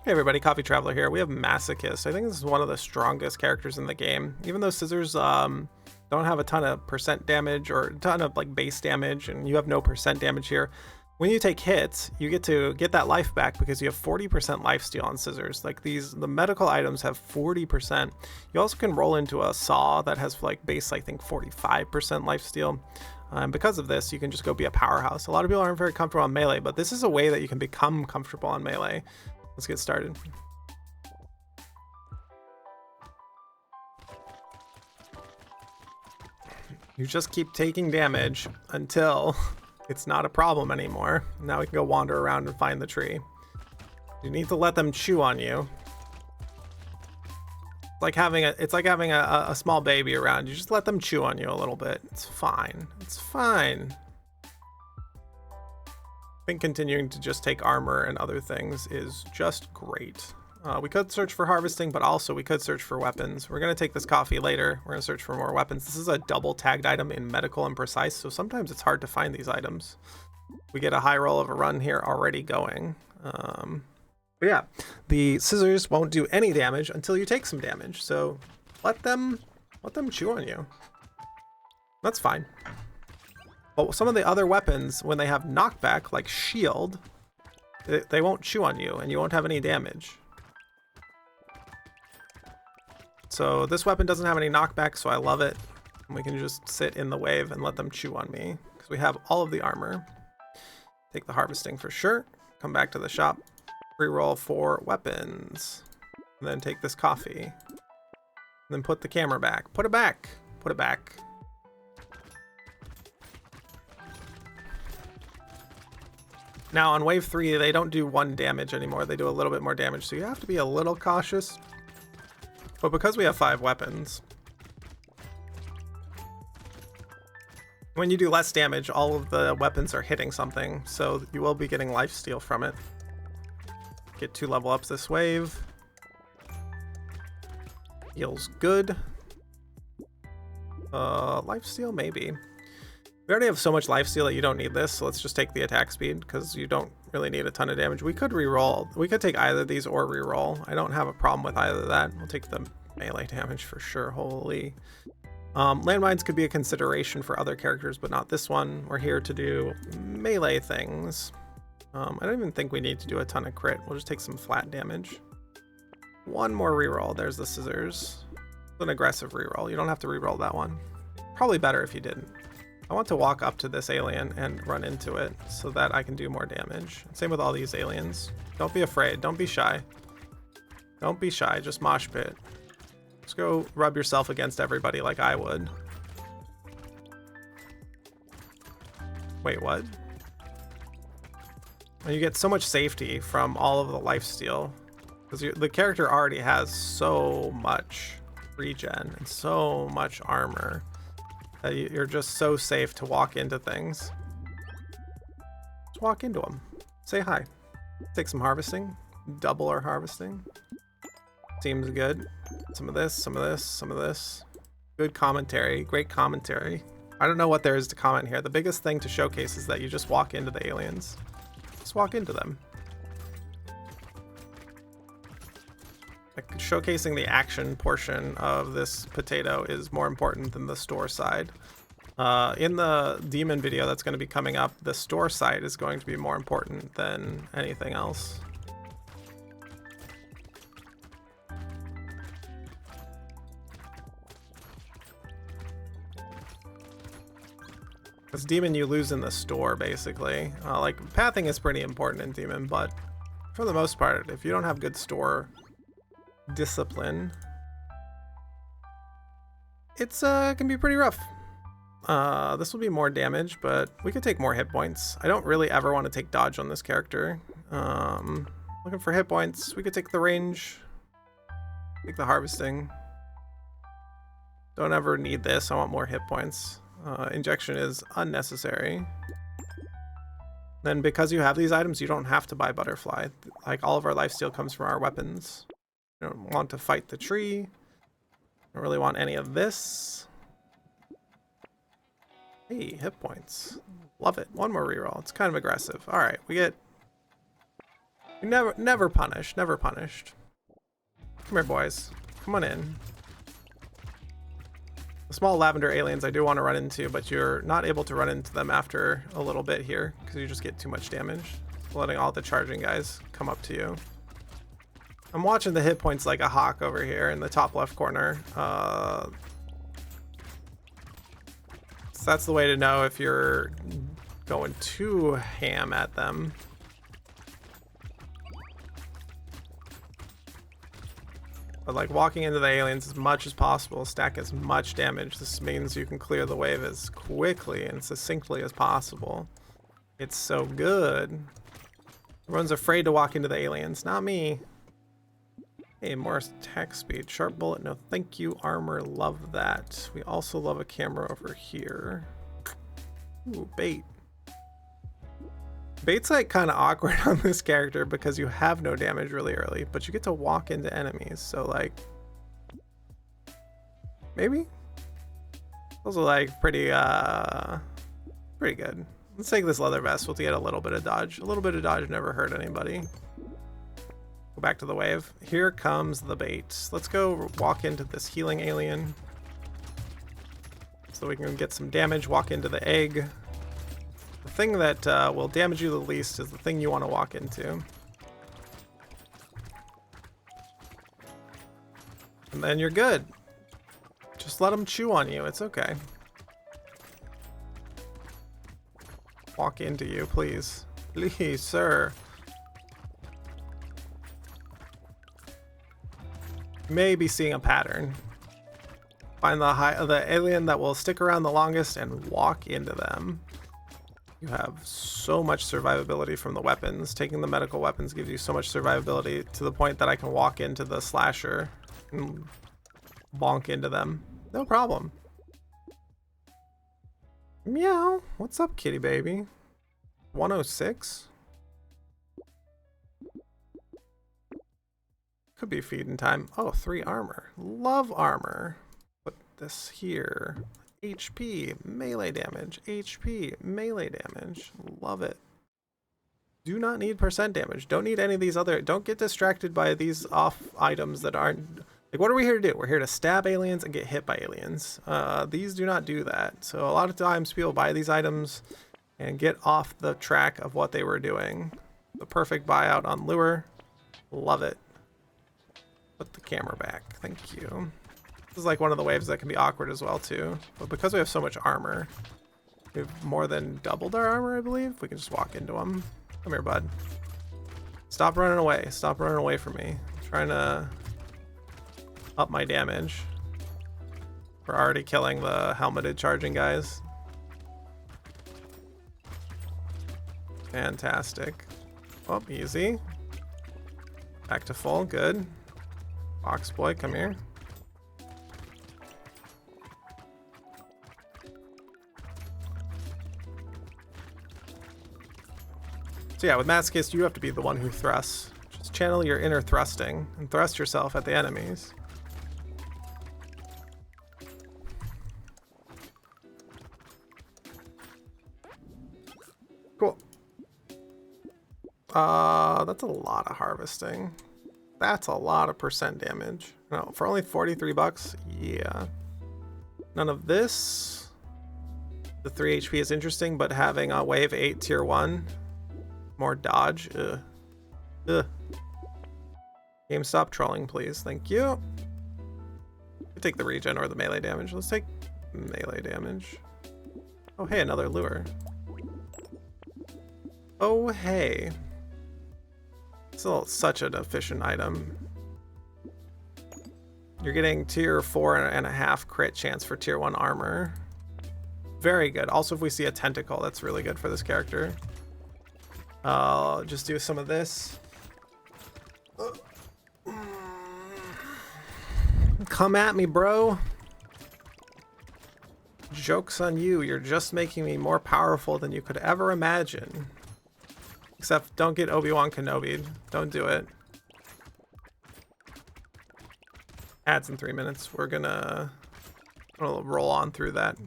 Hey everybody, Coffee Traveler here. We have Masochist. I think this is one of the strongest characters in the game. Even though scissors don't have a ton of percent damage or a ton of like base damage, and you have no percent damage here, when you take hits, you get to get that life back because you have 40% lifesteal on scissors. Like the medical items have 40%. You also can roll into a saw that has like base, I think 45% lifesteal. And because of this, you can just go be a powerhouse. A lot of people aren't very comfortable on melee, but this is a way that you can become comfortable on melee. Let's get started. You just keep taking damage until it's not a problem anymore. Now we can go wander around and find the tree. You need to let them chew on you. It's like having a small baby around. You just let them chew on you a little bit. It's fine. It's fine. I think continuing to just take armor and other things is just great. We could search for harvesting, but also we could search for weapons. We're going to take this coffee later. We're going to search for more weapons. This is a double tagged item in medical and precise, so sometimes it's hard to find these items. We get a high roll of a run here already going. But yeah, the scissors won't do any damage until you take some damage, so let them chew on you. That's fine. But some of the other weapons, when they have knockback, like shield, they won't chew on you and you won't have any damage. So this weapon doesn't have any knockback, so I love it. And we can just sit in the wave and let them chew on me because we have all of the armor. Take the harvesting for sure. Come back to the shop. Reroll for weapons. And then take this coffee. And then put the camera back. Put it back. Put it back. Now on wave 3, they don't do 1 damage anymore. They do a little bit more damage, so you have to be a little cautious. But because we have 5 weapons, when you do less damage, all of the weapons are hitting something, so you will be getting lifesteal from it. Get 2 level ups this wave. Heals good. Lifesteal maybe. We already have so much lifesteal that you don't need this, so let's just take the attack speed because you don't really need a ton of damage. We could reroll. We could take either of these or reroll. I don't have a problem with either of that. We'll take the melee damage for sure. Holy. Landmines could be a consideration for other characters, but not this one. We're here to do melee things. I don't even think we need to do a ton of crit. We'll just take some flat damage. 1 more reroll. There's the scissors. It's an aggressive reroll. You don't have to reroll that one. Probably better if you didn't. I want to walk up to this alien and run into it so that I can do more damage. Same with all these aliens. Don't be afraid. Don't be shy. Don't be shy. Just mosh pit. Just go rub yourself against everybody like I would. Wait, what? And you get so much safety from all of the lifesteal because the character already has so much regen and so much armor. You're just so safe to walk into things. Just walk into them. Say hi. Take some harvesting. Double our harvesting. Seems good. Some of this, some of this, some of this. Good commentary. Great commentary. I don't know what there is to comment here. The biggest thing to showcase is that you just walk into the aliens. Just walk into them. Like, showcasing the action portion of this potato is more important than the store side. In the demon video that's going to be coming up, the store side is going to be more important than anything else. Because demon you lose in the store basically. Like pathing is pretty important in demon, but for the most part, if you don't have good store discipline, it's can be pretty rough. This will be more damage, but we could take more hit points. I don't really ever want to take dodge on this character. Looking for hit points. We could take the range, take the harvesting. Don't ever need this. I want more hit points. Injection is unnecessary. Then because you have these items, you don't have to buy butterfly. Like all of our lifesteal comes from our weapons. You don't want to fight the tree. Don't really want any of this. Hey, hit points. Love it. 1 more reroll. It's kind of aggressive. All right, we get Never punished. Never punished. Come here, boys. Come on in. The small lavender aliens I do want to run into, but you're not able to run into them after a little bit here because you just get too much damage. Letting all the charging guys come up to you. I'm watching the hit points like a hawk over here in the top left corner. So that's the way to know if you're going too ham at them. But like walking into the aliens as much as possible, stack as much damage. This means you can clear the wave as quickly and succinctly as possible. It's so good. Everyone's afraid to walk into the aliens, not me. Hey, more attack speed. Sharp bullet, no thank you. Armor, love that. We also love a camera over here. Ooh, bait. Bait's like kind of awkward on this character because you have no damage really early, but you get to walk into enemies. So like, maybe those are like pretty good. Let's take this leather vest. We'll get a little bit of dodge. A little bit of dodge never hurt anybody. Go back to the wave. Here comes the bait. Let's go walk into this healing alien so we can get some damage. Walk into the egg. The thing that will damage you the least is the thing you want to walk into. And then you're good. Just let them chew on you. It's okay. Walk into you, please. Please, sir. Maybe seeing a pattern. Find the alien that will stick around the longest and walk into them. You have so much survivability from the weapons. Taking the medical weapons gives you so much survivability to the point that I can walk into the slasher and bonk into them. No problem. Meow. What's up, kitty baby? 106? Could be feeding time. Oh, 3 armor. Love armor. Put this here. HP, melee damage. HP, melee damage. Love it. Do not need percent damage. Don't need any of these other... Don't get distracted by these off items that aren't... Like, what are we here to do? We're here to stab aliens and get hit by aliens. These do not do that. So a lot of times people buy these items and get off the track of what they were doing. The perfect buyout on lure. Love it. Put the camera back. Thank you. This is like one of the waves that can be awkward as well too. But because we have so much armor, we've more than doubled our armor, I believe. We can just walk into them. Come here, bud. Stop running away. Stop running away from me. I'm trying to up my damage. We're already killing the helmeted charging guys. Fantastic. Oh, easy. Back to full. Good. Box boy, come here. So yeah, with Masochist, you have to be the one who thrusts. Just channel your inner thrusting and thrust yourself at the enemies. Cool. That's a lot of harvesting. That's a lot of percent damage. No, for only 43 bucks? Yeah. None of this. The 3 HP is interesting, but having a wave 8 tier 1, more dodge. Ugh. Ugh. Game, stop trolling, please. Thank you. We'll take the regen or the melee damage. Let's take melee damage. Oh, hey, another lure. Oh, hey. Still such an efficient item. You're getting tier 4.5 crit chance for tier 1 armor. Very good. Also, if we see a tentacle, that's really good for this character. I'll just do some of this. Come at me, bro. Joke's on you. You're just making me more powerful than you could ever imagine. Except don't get Obi-Wan Kenobi'd. Don't do it. Ads in 3 minutes. We're gonna roll on through that.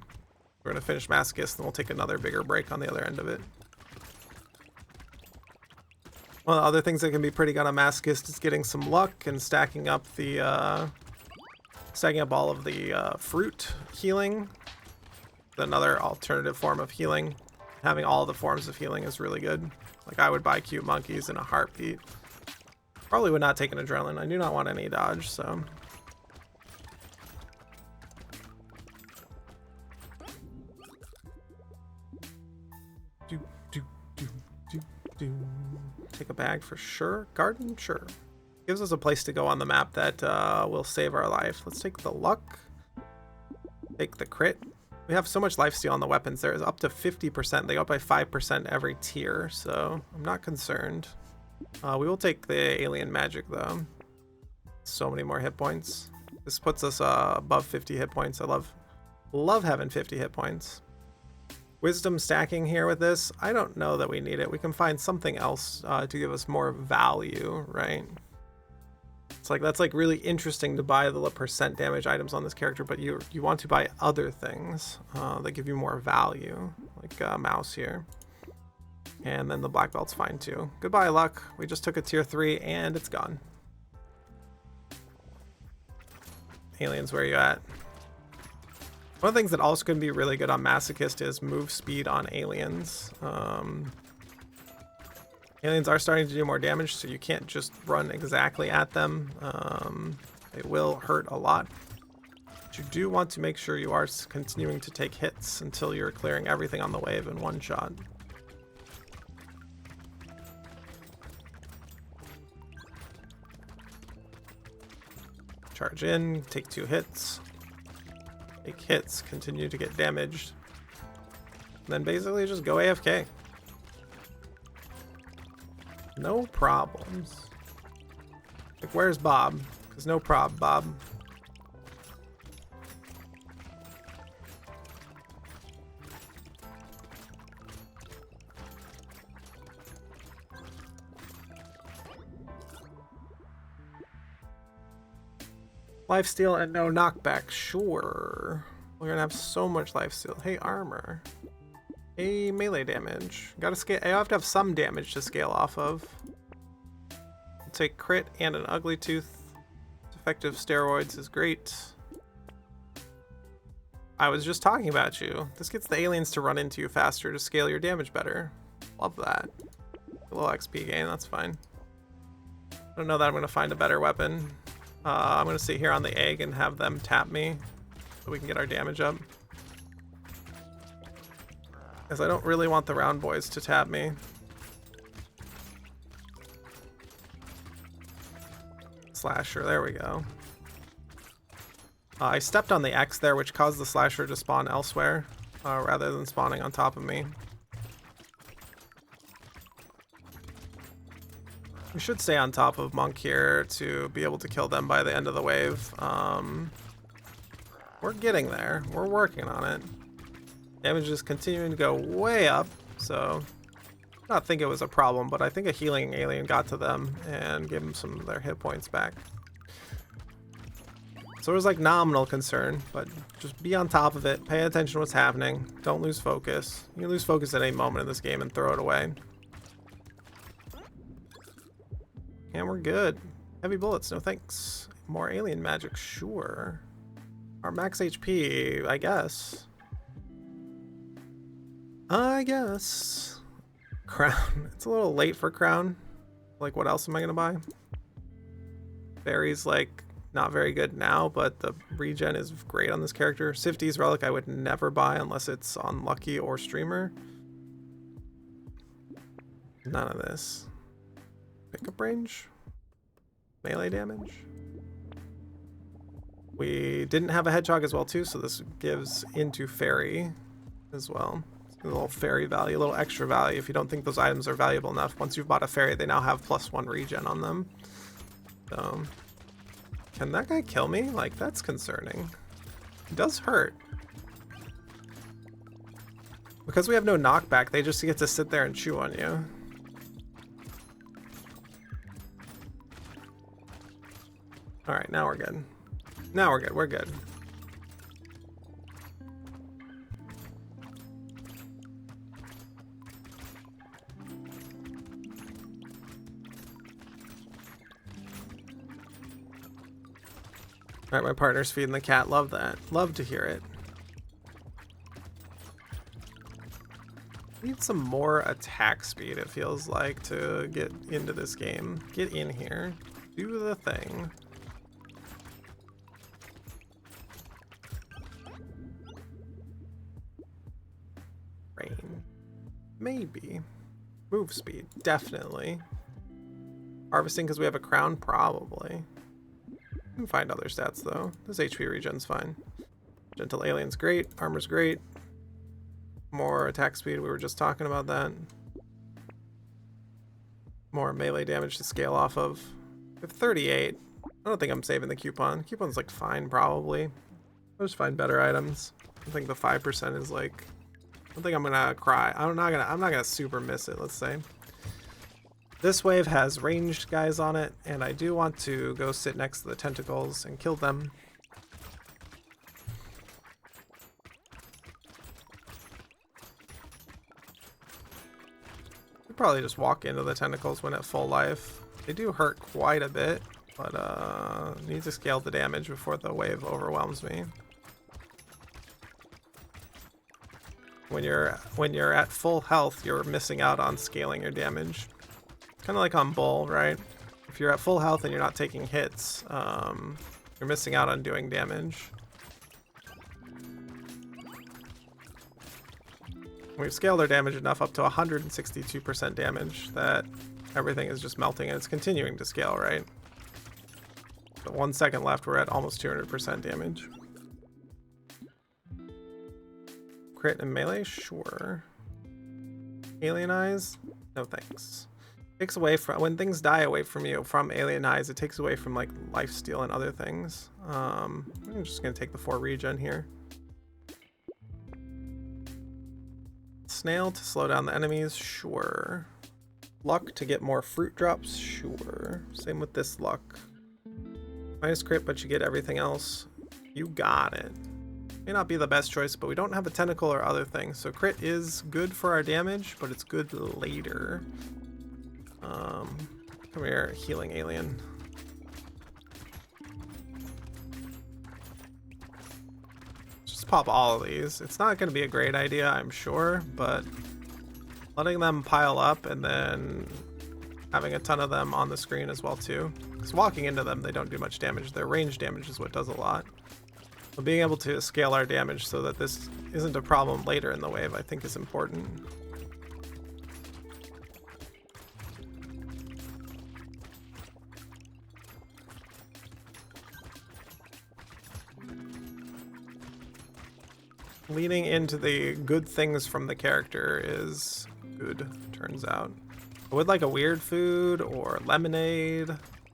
We're gonna finish Masochist, and we'll take another bigger break on the other end of it. One of the other things that can be pretty good on Masochist is getting some luck and stacking up the stacking up all of the fruit healing. Another alternative form of healing. Having all the forms of healing is really good. Like, I would buy cute monkeys in a heartbeat. Probably would not take an adrenaline. I do not want any dodge, so. Take a bag for sure. Garden, sure. Gives us a place to go on the map that will save our life. Let's take the luck. Take the crit. We have so much lifesteal on the weapons. There is up to 50%. They go up by 5% every tier, so I'm not concerned. We will take the alien magic though. So many more hit points. This puts us above 50 hit points. I love having 50 hit points. Wisdom stacking here with this. I don't know that we need it. We can find something else to give us more value, right? It's like, that's like really interesting to buy the percent damage items on this character, but you want to buy other things that give you more value, like mouse here. And then the black belt's fine too. Goodbye luck. We just took a tier 3 and it's gone. Aliens, where are you at? One of the things that also can be really good on Masochist is move speed on aliens. Aliens are starting to do more damage, so you can't just run exactly at them. It will hurt a lot. But you do want to make sure you are continuing to take hits until you're clearing everything on the wave in one shot. Charge in, take 2 hits. Take hits, continue to get damaged. And then basically just go AFK. No problems. Like, where's Bob? Because no prob, Bob. Lifesteal and no knockback, sure. We're gonna have so much lifesteal. Hey, armor. Hey, melee damage. Gotta scale. I have to have some damage to scale off of. I'll take crit and an ugly tooth. Effective steroids is great. I was just talking about you. This gets the aliens to run into you faster to scale your damage better. Love that. A little XP gain, that's fine. I don't know that I'm gonna find a better weapon. I'm gonna sit here on the egg and have them tap me so we can get our damage up. Because I don't really want the round boys to tap me. Slasher, there we go. I stepped on the X there, which caused the slasher to spawn elsewhere rather than spawning on top of me. We should stay on top of Monk here to be able to kill them by the end of the wave. We're getting there. We're working on it. Damage is continuing to go way up, so I don't think it was a problem, but I think a healing alien got to them and gave them some of their hit points back. So it was like nominal concern, but just be on top of it. Pay attention to what's happening. Don't lose focus. You can lose focus at any moment in this game and throw it away. And we're good. Heavy bullets, no thanks. More alien magic, sure. Our max HP, I guess. Crown. It's a little late for crown. Like, what else am I gonna buy? Fairy's like not very good now, but the regen is great on this character. Sifty's relic I would never buy unless it's on Lucky or Streamer. None of this. Pickup range? Melee damage? We didn't have a hedgehog as well too, so this gives into fairy as well. A little fairy value, a little extra value if you don't think those items are valuable enough. Once you've bought a fairy, they now have +1 regen on them. So, can that guy kill me? Like, that's concerning. It does hurt. Because we have no knockback, they just get to sit there and chew on you. Alright, now we're good. Now we're good, we're good. All right, my partner's feeding the cat. Love that. Love to hear it. Need some more attack speed, it feels like, to get into this game. Get in here. Do the thing. Rain. Maybe. Move speed. Definitely. Harvesting because we have a crown? Probably. We can find other stats, though. This HP regen's fine. Gentle alien's great. Armor's great. More attack speed. We were just talking about that. More melee damage to scale off of. We have 38. I don't think I'm saving the coupon. Coupon's like fine, probably. I'll just find better items. I think the 5% is like... I don't think I'm gonna cry. I'm not gonna super miss it, let's say. This wave has ranged guys on it, and I do want to go sit next to the tentacles and kill them. We'll probably just walk into the tentacles when at full life. They do hurt quite a bit, but need to scale the damage before the wave overwhelms me. When you're at full health, you're missing out on scaling your damage. Kind of like on Bull, right? If you're at full health and you're not taking hits, you're missing out on doing damage. We've scaled our damage enough up to 162% damage that everything is just melting, and it's continuing to scale, right? So 1 second left, we're at almost 200% damage. Crit and melee? Sure. Alien eyes? No thanks. Takes away from, when things die away from you from alien eyes, it takes away from like lifesteal and other things. I'm just gonna take the 4 regen here. Snail to slow down the enemies? Sure. Luck to get more fruit drops? Sure. Same with this luck. Minus crit, but you get everything else. You got it. May not be the best choice, but we don't have a tentacle or other things. So crit is good for our damage, but it's good later. Come here, healing alien. Just pop all of these. It's not going to be a great idea, I'm sure, but letting them pile up and then having a ton of them on the screen as well too. Because walking into them, they don't do much damage. Their range damage is what does a lot. But being able to scale our damage so that this isn't a problem later in the wave, I think is important. Leaning into the good things from the character is good, turns out. I would like a weird food or lemonade,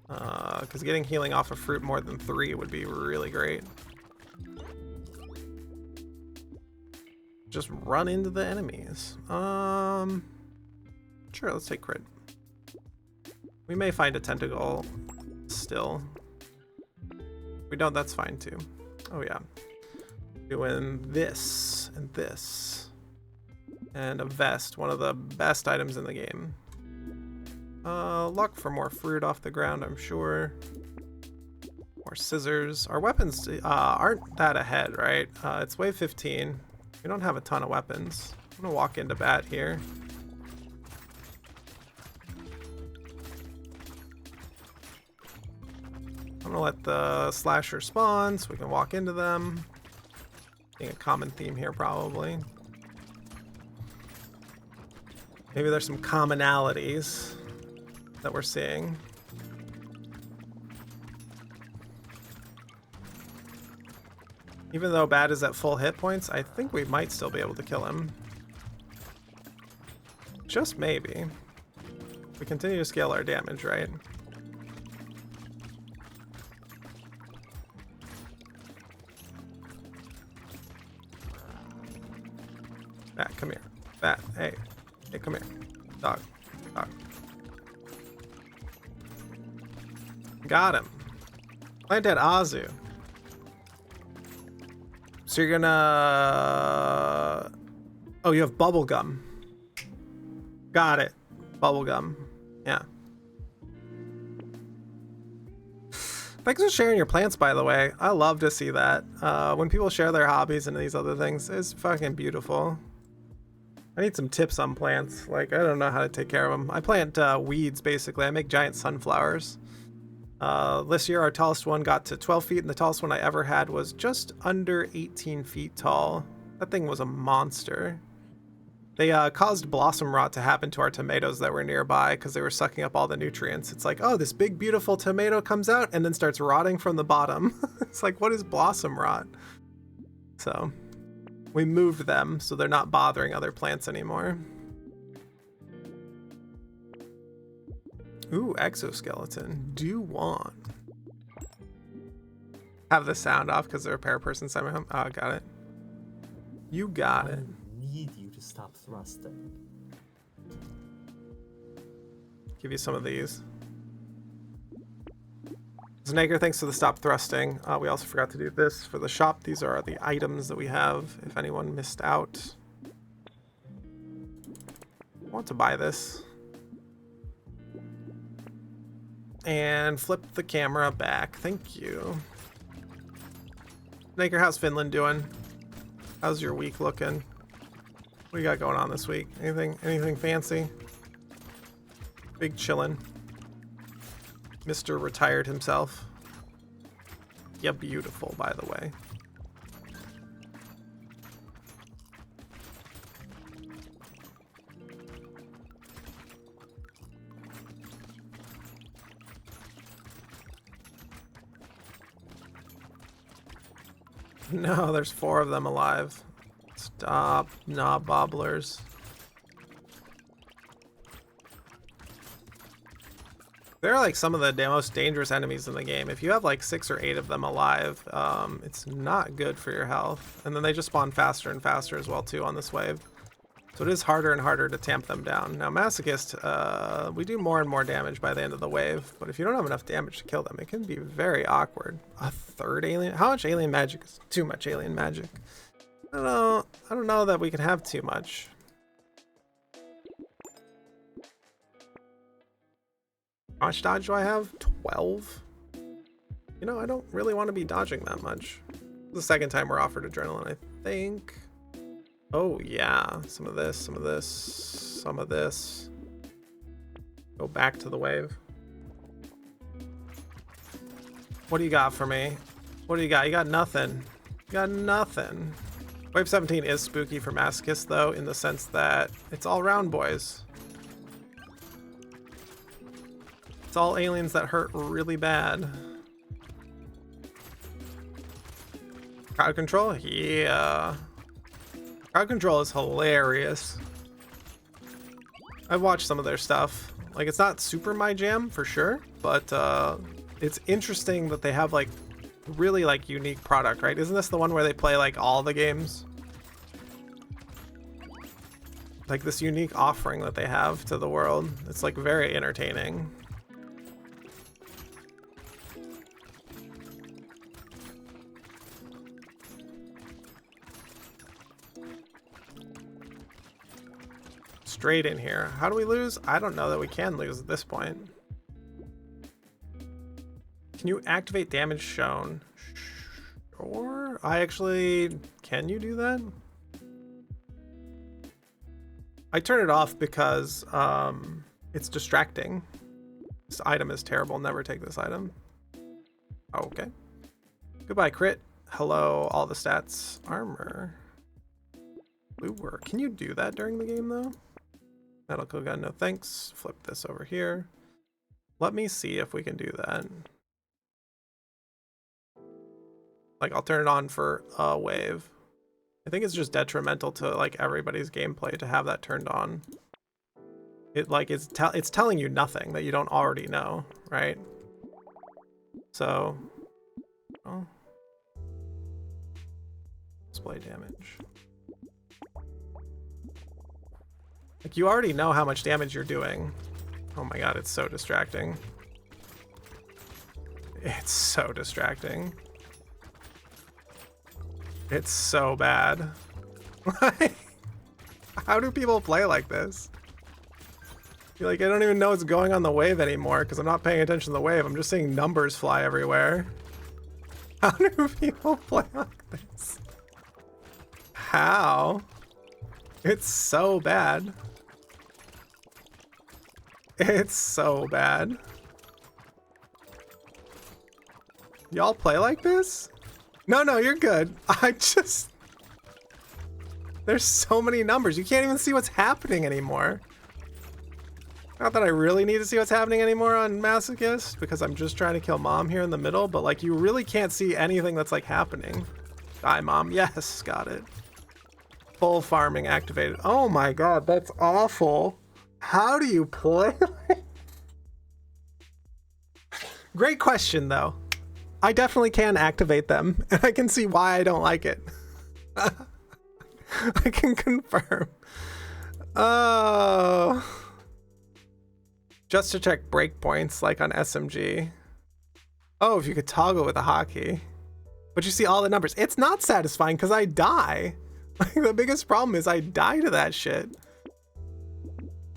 because getting healing off of fruit more than 3 would be really great. Just run into the enemies. Sure, let's take crit. We may find a tentacle still. If we don't, that's fine too. Oh yeah. Doing this and this. And a vest, one of the best items in the game. Luck for more fruit off the ground, I'm sure. More scissors. Our weapons aren't that ahead, right? It's wave 15. We don't have a ton of weapons. I'm gonna walk into bat here. I'm gonna let the slasher spawn so we can walk into them. Being a common theme here, probably. Maybe there's some commonalities that we're seeing. Even though Bat is at full hit points, I think we might still be able to kill him. Just maybe. We continue to scale our damage, right? Bat, come here. Bat, hey. Hey, come here. Dog. Dog. Got him. Plant at Azu. So you're gonna... Oh, you have bubblegum. Got it. Bubblegum. Yeah. Thanks for sharing your plants, by the way. I love to see that. When people share their hobbies and these other things, it's fucking beautiful. I need some tips on plants. Like, I don't know how to take care of them. I plant weeds, basically. I make giant sunflowers. This year, our tallest one got to 12 feet, and the tallest one I ever had was just under 18 feet tall. That thing was a monster. They caused blossom rot to happen to our tomatoes that were nearby because they were sucking up all the nutrients. It's like, oh, this big, beautiful tomato comes out and then starts rotting from the bottom. It's like, what is blossom rot? So we moved them so they're not bothering other plants anymore. Ooh, exoskeleton. Do want. Have the sound off because the repair person sent me home. Oh, got it. You got it. Need you to stop thrusting. Give you some of these. Snaker, thanks for the stop thrusting. We also forgot to do this for the shop. These are the items that we have if anyone missed out. I want to buy this. And flip the camera back. Thank you. Snaker, how's Finland doing? How's your week looking? What do you got going on this week? Anything fancy? Big chillin'. Mr. Retired himself. Yeah, beautiful, by the way. No, there's 4 of them alive. Stop, knob bobblers. They're like some of the most dangerous enemies in the game. If you have like 6 or 8 of them alive, it's not good for your health. And then they just spawn faster and faster as well too on this wave. So it is harder and harder to tamp them down. Now Masochist, we do more and more damage by the end of the wave, but if you don't have enough damage to kill them, it can be very awkward. A 3rd alien? How much alien magic is too much alien magic? I don't know that we can have too much. How much dodge do I have? 12? You know, I don't really want to be dodging that much. The second time we're offered adrenaline, I think. Oh yeah, some of this, some of this, some of this. Go back to the wave. What do you got for me? What do you got? You got nothing. You got nothing. Wave 17 is spooky for Masochist though, in the sense that it's all round boys. It's all aliens that hurt really bad. Crowd control? Yeah. Crowd control is hilarious. I've watched some of their stuff. Like, it's not super my jam for sure, but it's interesting that they have like really like unique product, right? Isn't this the one where they play like all the games? Like this unique offering that they have to the world. It's like very entertaining. Straight in here. How do we lose? I don't know that we can lose at this point. Can you activate damage shown? Sure. Can you do that? I turn it off because it's distracting. This item is terrible. Never take this item. Okay. Goodbye, crit. Hello, all the stats. Armor. Lure. Can you do that during the game though? Medical gun, no thanks. Flip this over here. Let me see if we can do that. Like, I'll turn it on for a wave. I think it's just detrimental to like everybody's gameplay to have that turned on. It like it's telling you nothing that you don't already know, right? So, oh. Display damage. Like, you already know how much damage you're doing. Oh my god, it's so distracting. It's so distracting. It's so bad. How do people play like this? Like, I don't even know what's going on the wave anymore because I'm not paying attention to the wave. I'm just seeing numbers fly everywhere. How do people play like this? How? It's so bad. It's so bad. Y'all play like this? No, you're good. There's so many numbers. You can't even see what's happening anymore. Not that I really need to see what's happening anymore on Masochist, because I'm just trying to kill Mom here in the middle, but like you really can't see anything that's like happening. Die, Mom. Yes, got it. Full farming activated. Oh my god, that's awful. How do you play like... Great question, though. I definitely can activate them, and I can see why I don't like it. I can confirm. Oh... Just to check breakpoints, like on SMG. Oh, if you could toggle with a hotkey. But you see all the numbers. It's not satisfying because I die. Like, the biggest problem is I die to that shit.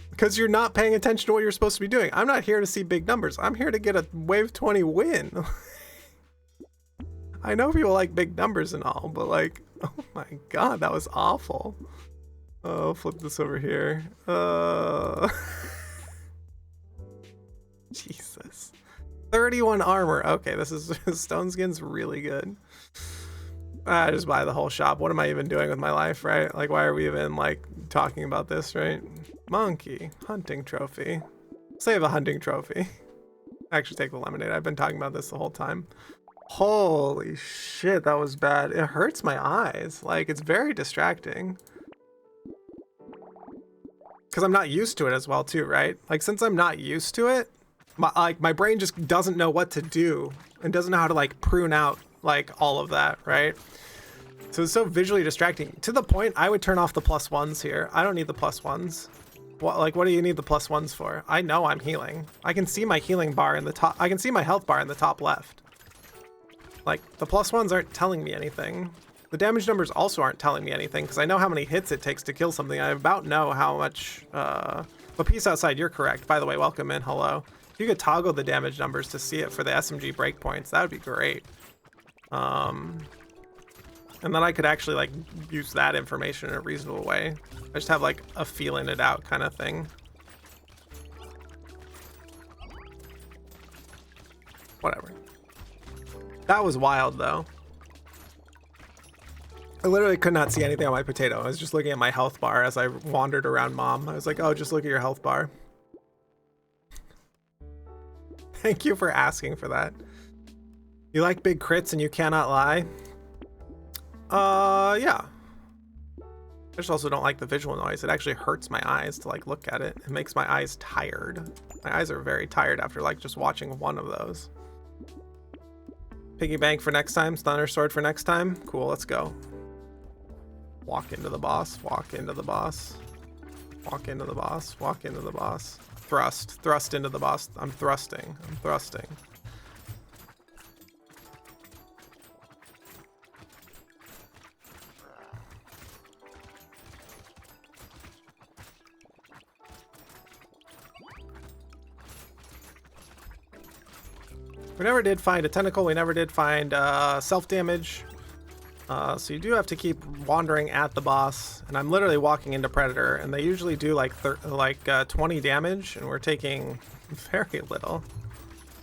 Because you're not paying attention to what you're supposed to be doing. I'm not here to see big numbers. I'm here to get a wave 20 win. I know people like big numbers and all, but like, oh my god, that was awful. Oh, flip this over here. Jesus. 31 armor. Okay, this is Stone Skin's really good. I just buy the whole shop. What am I even doing with my life, right? Like, why are we even like talking about this, right? Monkey. Hunting trophy. Save a hunting trophy. Actually take the lemonade. I've been talking about this the whole time. Holy shit, that was bad. It hurts my eyes. Like, it's very distracting. Because I'm not used to it as well too, right? Like, since I'm not used to it, my brain just doesn't know what to do and doesn't know how to like prune out like all of that, right? So it's so visually distracting to the point I would turn off the +1s here. I don't need the +1s. What do you need the +1s for? I know I'm healing. I can see my healing bar in the top. I can see my health bar in the top left. Like, the +1s aren't telling me anything. The damage numbers also aren't telling me anything because I know how many hits it takes to kill something. I about know how much, but peace outside, you're correct. By the way, welcome in, hello. If you could toggle the damage numbers to see it for the SMG breakpoints, that would be great. And then I could actually like use that information in a reasonable way. I just have like a feeling it out kind of thing. Whatever. That was wild though. I literally could not see anything on my potato. I was just looking at my health bar as I wandered around Mom. I was like, oh, just look at your health bar. Thank you for asking for that. You like big crits and you cannot lie? Yeah. I just also don't like the visual noise. It actually hurts my eyes to like look at it. It makes my eyes tired. My eyes are very tired after like just watching one of those. Piggy bank for next time. Stunner sword for next time. Cool, let's go. Walk into the boss. Walk into the boss. Walk into the boss. Walk into the boss. Thrust. Thrust into the boss. I'm thrusting. I'm thrusting. We never did find a tentacle. We never did find self-damage. So you do have to keep wandering at the boss. And I'm literally walking into Predator. And they usually do like 20 damage. And we're taking very little.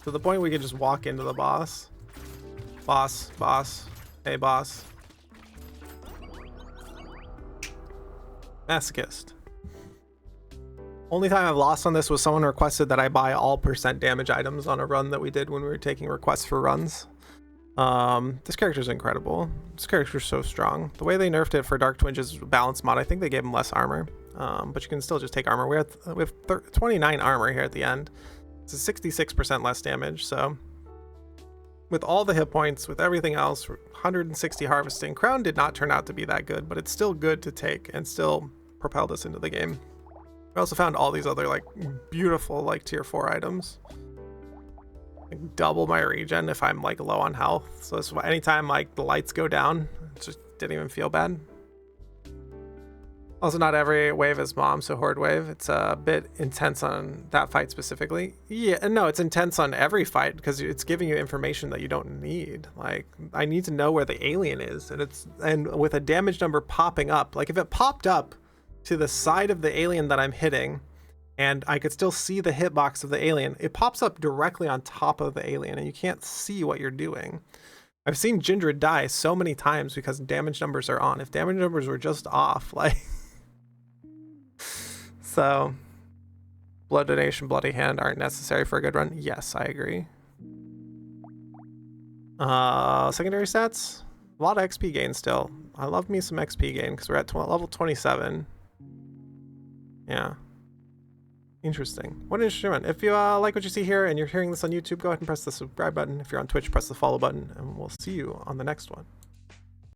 To the point we could just walk into the boss. Boss, boss. Hey, boss. Masochist. Only time I've lost on this was someone requested that I buy all % damage items on a run that we did when we were taking requests for runs. This character's incredible. This character's so strong. The way they nerfed it for Dark Twinge's balance mod, I think they gave him less armor. But you can still just take armor. We have 29 armor here at the end. It's a 66% less damage, so... With all the hit points, with everything else, 160 harvesting. Crown did not turn out to be that good, but it's still good to take and still propelled us into the game. I also found all these other like beautiful like tier 4 items. Like, double my regen if I'm like low on health. So this, anytime like the lights go down, it just didn't even feel bad. Also, not every wave is mom, so horde wave. It's a bit intense on that fight specifically. Yeah, no, it's intense on every fight because it's giving you information that you don't need. Like, I need to know where the alien is, and with a damage number popping up, like if it popped up to the side of the alien that I'm hitting, and I could still see the hitbox of the alien, it pops up directly on top of the alien, and you can't see what you're doing. I've seen Jindred die so many times because damage numbers are on. If damage numbers were just off, like. So, blood donation, bloody hand aren't necessary for a good run. Yes, I agree. Secondary stats, a lot of XP gain still. I love me some XP gain because we're at level 27. Yeah. Interesting. What an interesting one. If you like what you see here and you're hearing this on YouTube, go ahead and press the subscribe button. If you're on Twitch, press the follow button, and we'll see you on the next one.